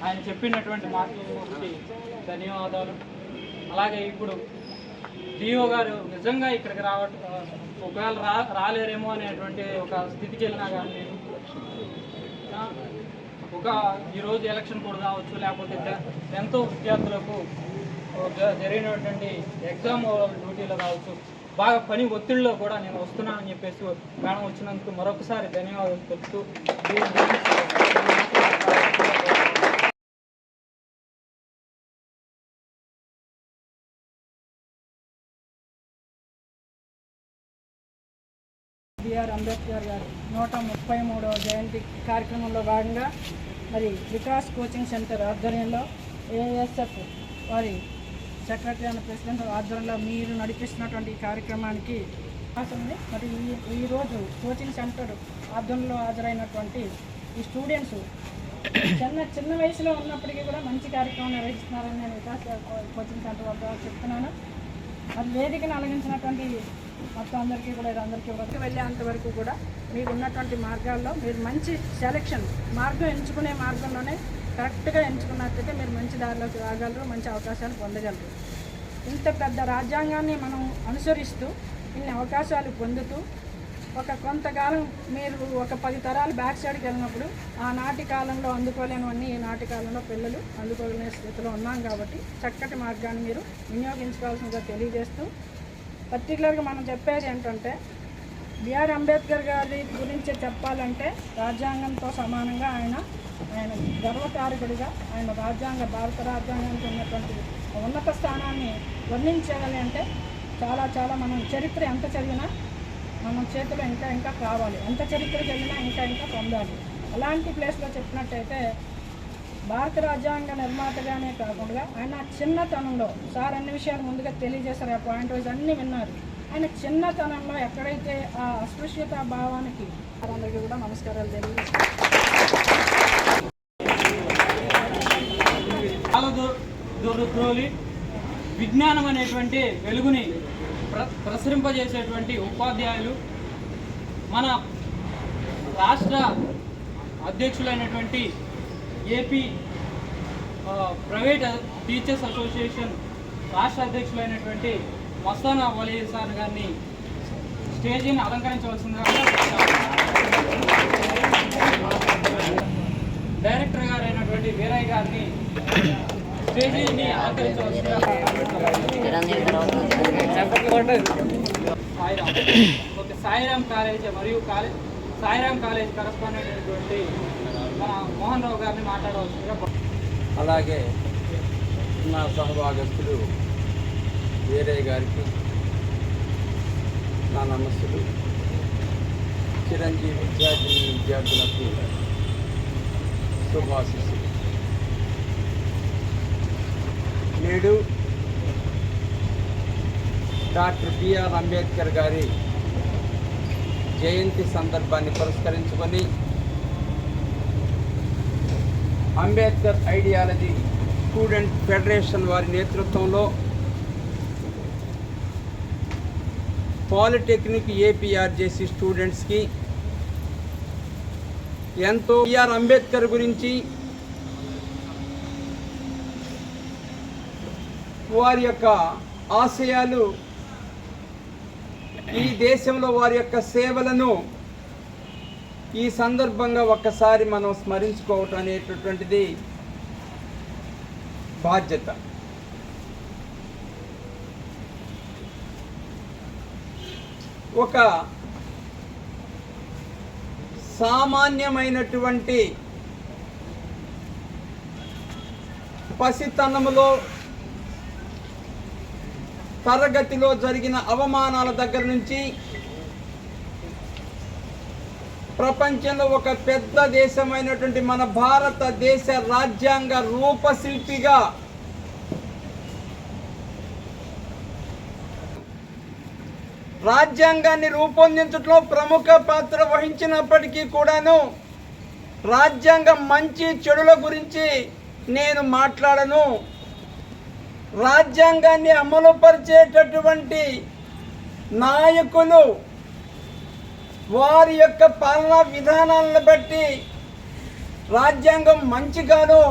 ఆయన చెప్పినటువంటి మాటలకి ధన్యవాదాలు. అలాగే ఇప్పుడు డిఓ గారు నిజంగా ఇక్కడికి ఒకవేళ రాలేరేమో అనేటువంటి ఒక స్థితికి వెళ్ళినా కానీ ఈరోజు ఎలక్షన్ కూడా కావచ్చు, లేకపోతే 10th విద్యార్థులకు జరిగినటువంటి ఎగ్జామ్ డ్యూటీలో కావచ్చు, బాగా పని ఒత్తిడిలో కూడా నేను వస్తున్నానని చెప్పేసి మేడం వచ్చినందుకు మరొకసారి ధన్యవాదాలు తెలుపుతూ బిఆర్ అంబేద్కర్ గారి 133వ జయంతి కార్యక్రమంలో భాగంగా మరి వికాస్ కోచింగ్ సెంటర్ ఆధ్వర్యంలో ఏఎస్ఎఫ్ వారి సెక్రటరీ అండ్ ప్రెసిడెంట్ ఆధ్వర్యంలో మీరు నడిపిస్తున్నటువంటి ఈ కార్యక్రమానికి ఉంది. మరి ఈరోజు కోచింగ్ సెంటర్ ఆధ్వర్యంలో హాజరైనటువంటి ఈ స్టూడెంట్స్ చిన్న వయసులో ఉన్నప్పటికీ కూడా మంచి కార్యక్రమం నిర్వహిస్తున్నారని నేను వికాస్ కోచింగ్ సెంటర్ వద్ద చెప్తున్నాను. మరి వేదికను అలగించినటువంటి మొత్తం అందరికీ కూడా అందరికీ వెళ్ళేంతవరకు కూడా మీరు ఉన్నటువంటి మార్గాల్లో మీరు మంచి సెలెక్షన్ మార్గం ఎంచుకునే మార్గంలోనే కరెక్ట్గా ఎంచుకున్నట్లయితే మీరు మంచి దారిలోకి రాగలరు, మంచి అవకాశాలు పొందగలరు. ఇంత పెద్ద రాజ్యాంగాన్ని మనం అనుసరిస్తూ ఇన్ని అవకాశాలు పొందుతూ కొంతకాలం మీరు 10 తరాలు బ్యాక్ సైడ్కి వెళ్ళినప్పుడు ఆనాటి కాలంలో అందుకోలేనివన్నీ ఈనాటి కాలంలో పిల్లలు అందుకోలేని స్థితిలో ఉన్నాం కాబట్టి చక్కటి మార్గాన్ని మీరు వినియోగించుకోవాల్సిందిగా తెలియజేస్తూ పర్టికులర్గా మనం చెప్పేది ఏంటంటే బిఆర్ అంబేద్కర్ గారి గురించి చెప్పాలంటే రాజ్యాంగంతో సమానంగా ఆయన గర్వకారకుడిగా ఆయన భారత రాజ్యాంగానికి ఉన్నటువంటి ఉన్నత స్థానాన్ని వర్ణించాలి అంటే చాలా మనం చరిత్ర ఎంత చదివినా మన చేతిలో ఇంకా కావాలి, ఎంత చరిత్ర చదివినా ఇంకా పొందాలి. అలాంటి ప్లేస్లో చెప్పినట్టయితే భారత రాజ్యాంగ నిర్మాతగానే కాకుండా ఆయన చిన్నతనంలో సార్ అన్ని విషయాలు ముందుగా తెలియజేశారు, ఆ పాయింట్ వైజ్ అన్నీ విన్నారు. ఆయన చిన్నతనంలో ఎక్కడైతే ఆ అస్పృశ్యత భావానికి అందరికీ కూడా నమస్కారాలు తెలియజేస్తారు. విజ్ఞానం అనేటువంటి వెలుగుని ప్రసరింపజేసేటువంటి ఉపాధ్యాయులు మన రాష్ట్ర అధ్యక్షులైనటువంటి ఏపీ ప్రైవేట్ టీచర్స్ అసోసియేషన్ రాష్ట్ర అధ్యక్షులైనటువంటి మస్తానా వలీ సార్ గారిని స్టేజీని అలంకరించవలసిందిగా డైరెక్టర్ గారైనటువంటి వీరయ్య గారిని స్టేజీని అలంకరించవలసిందిగా సాయిరామ్ కాలేజ్ మరియు సాయిరామ్ కాలేజ్ కరస్పాండెంట్ అయినటువంటి మన మోహన్ రావు గారిని మాట్లాడవలసిందిగా. అలాగే నా సహభాగస్తులు వీరయ్య గారికి నా నమస్సులు. చిరంజీవి విద్యార్థులకు శుభాశీస్సులు. నేడు డాక్టర్ బిఆర్ అంబేద్కర్ గారి జయంతి సందర్భాన్ని పురస్కరించుకొని అంబేద్కర్ ఐడియాలజీ స్టూడెంట్ ఫెడరేషన్ వారి నేతృత్వంలో పాలిటెక్నిక్ ఏపీఆర్జేసీ స్టూడెంట్స్కి ఎంతో బిఆర్ అంబేద్కర్ గురించి వారి యొక్క ఆశయాలు, ఈ దేశంలో వారి యొక్క సేవలను ఈ సందర్భంగా ఒక్కసారి మనం స్మరించుకోవటం అనేటటువంటిది బాధ్యత. ఒక సామాన్యమైనటువంటి పసితనములో తరగతిలో జరిగిన అవమానాల దగ్గర నుంచి ప్రపంచంలో ఒక పెద్ద దేశమైనటువంటి మన భారతదేశ రాజ్యాంగ రూపశిల్పిగా రాజ్యాంగాన్ని రూపొందించడంలో ప్రముఖ పాత్ర వహించినప్పటికీ కూడాను రాజ్యాంగం మంచి చెడుల గురించి నేను మాట్లాడను. రాజ్యాంగాన్ని అమలుపరిచేటటువంటి నాయకులు వారి యొక్క పాలనా విధానాలను బట్టి రాజ్యాంగం మంచిగానో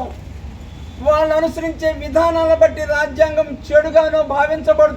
వాళ్ళు అనుసరించే విధానాలను బట్టి రాజ్యాంగం చెడుగానో భావించబడుతుంది.